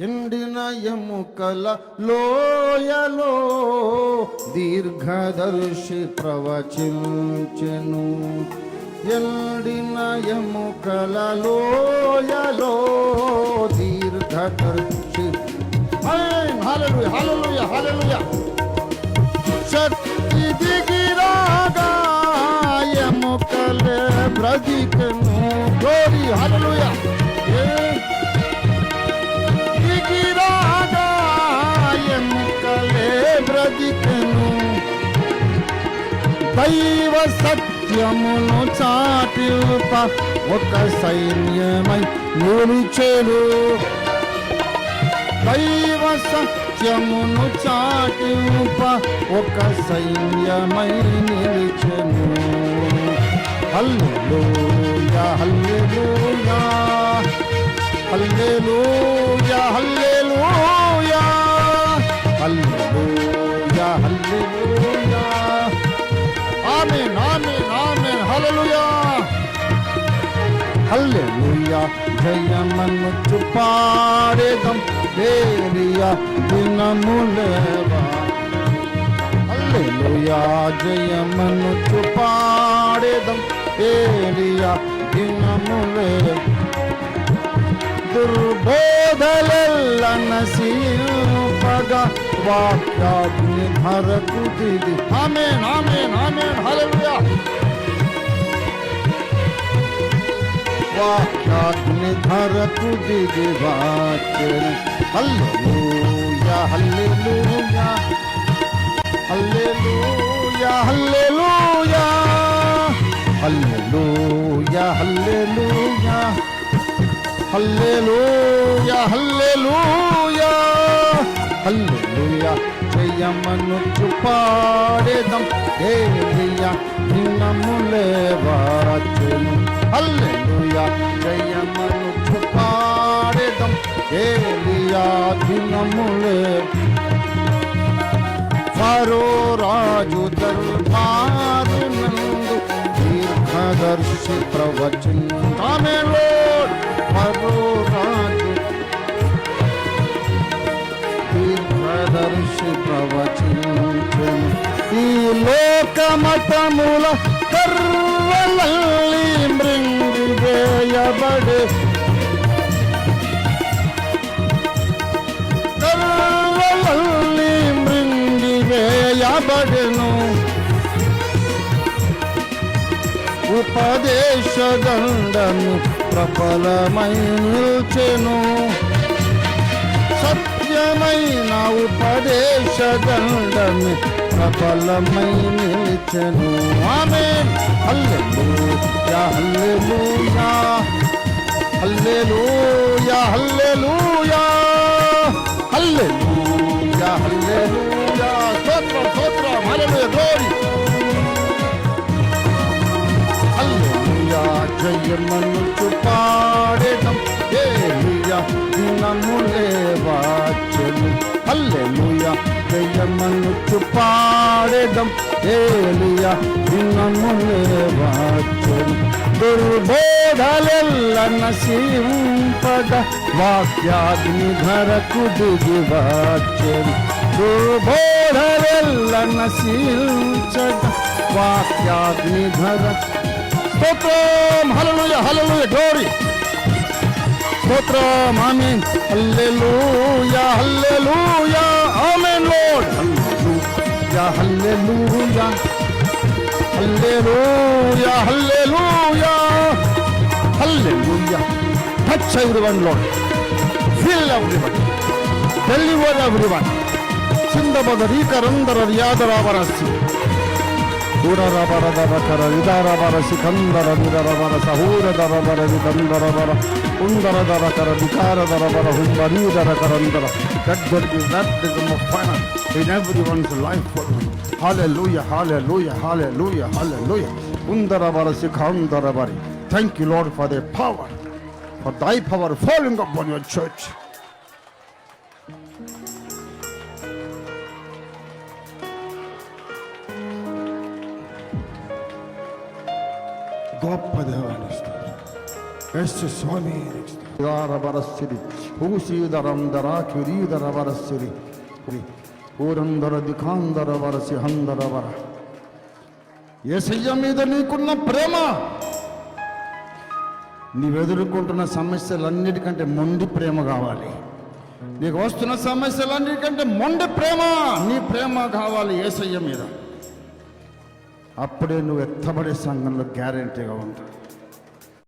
ఎండిన ఎముకల లోయలో దీర్ఘదర్శి ప్రవచించెను. ఎండిన ఎముకల లోయలో దీర్ఘదర్శి. హల్లెలూయా హల్లెలూయా హల్లెలూయా. శక్తి దిగిరాగా ఎముకలే బ్రతికెను. గ్లోరీ హల్లెలూయా. దిగిరాగా ఎముకలే బ్రతికెను. దైవ సత్యమును చాటిల్ప ఒక సైన్యమై నిలిచెను. దైవ సత్యమును చాటింప ఒక సైన్యమై నిలిచెను. హల్లెలూయా హల్లెలూయా హల్లెలూయా హల్లెలూయా హల్లెలూయా హల్లెలూయా. ఆమేన్ ఆమేన్ ఆమేన్. హల్లెలూయా హల్లెలూయా. జయమనుచు పాడేదం ఏలియా దినములేవా. హల్లెలూయా. జయమనుచు పాడేదం ఏలియా దినములేవా. దుర్బోధలెల్ల నశింపగా వాక్యాగ్ని ధరకు దిగి. ఆమేన్ ఆమేన్ ఆమేన్. హల్లెలూయా. వాక్యాగ్ని ధరకు దిగి వచ్చెను. హల్లెలూయా హల్లెలూయా హల్లెలూయా హల్లెలూయా హల్లెలూయా హల్లెలూయా హల్లెలూయా హల్లెలూయా హల్లెలూయా. జయమనుచు పాడేదం ఏలియా దినములే వచ్చెను. హల్లెలూయా. జయమనుచు పాడేదం ఏలియా దినములే. ఫరో రాజు దర్బారునందు దీర్ఘదర్శి ప్రవచించెను. ఆమేన్ లార్డ్. ఫరో రాజు దీర్ఘదర్శి ప్రవచించెను. ఈ లోకమతముల కర్రలల్లి మృంగివేయబడే. కర్రలల్లి మృంగివేయబడెను. ఉపదేశదండము ప్రబలమై నిల్చెను. సత్యమైన ఉపదేశదండము ప్రబలమై నిల్చెను. ఆమేన్. హల్లెలూయా హల్లెలూయా హల్లెలూయా హల్లెలూయా హల్లెలూయా హల్లెలూయా. స్తోత్రం స్తోత్రం. హల్లెలూయా. గ్లోరీ. హల్లెలూయా. జయమనుచు పాడేదం ఏలియా దినములే వచ్చెను. హల్లెలూయా. జయమనుచు పాడేదం ఏలియా దినములే వచ్చెను. దుర్బోధలెల్ల నశింపగా వాక్యాగ్ని ధరకు దిగి వచ్చెను. దుర్బోధలెల్ల నశించగా వాక్యాగ్ని ధర. స్తోత్రం. హల్లెలూయా హల్లెలూయా. గ్లోరీ. స్తోత్రం. ఆమేన్. హల్లెలూయా హల్లెలూయా. ఆమేన్ lord. Hallelujah hallelujah hallelujah hallelujah hallelujah. Touch everyone, Lord. Fill everyone. Deliver everyone. Sindabadari karandara yadaravarasi. Urarabaradavakara vidaravaras kandara vidaravara sahura daravara vidandaravara undaradavakara vikaradavara humbaridara karandara. That there be baptism of fire in everyone's life. Hallelujah, hallelujah, hallelujah, hallelujah. Undaravara sikhandaravari. Thank you, Lord, for the power, for thy power falling upon your church. గొప్ప దేవానికి స్తోత్రం. యేసు స్వామి బరస్సిరి హూసీదరం దర కిరీదర బరస్సిరి ఊరందర దిఖాందర వరసి హందర వర. యేసయ్య మీద నీకున్న ప్రేమ నీవెదుర్కొంటున్న సమస్యలన్నిటికంటే మొండి ప్రేమ కావాలి. నీకు వస్తున్న సమస్యలన్నిటికంటే మొండి ప్రేమ, నీ ప్రేమ కావాలి యేసయ్య మీద. అప్పుడే నువ్వు ఎత్తబడే సంఘంలో గ్యారెంటీగా ఉంటావు.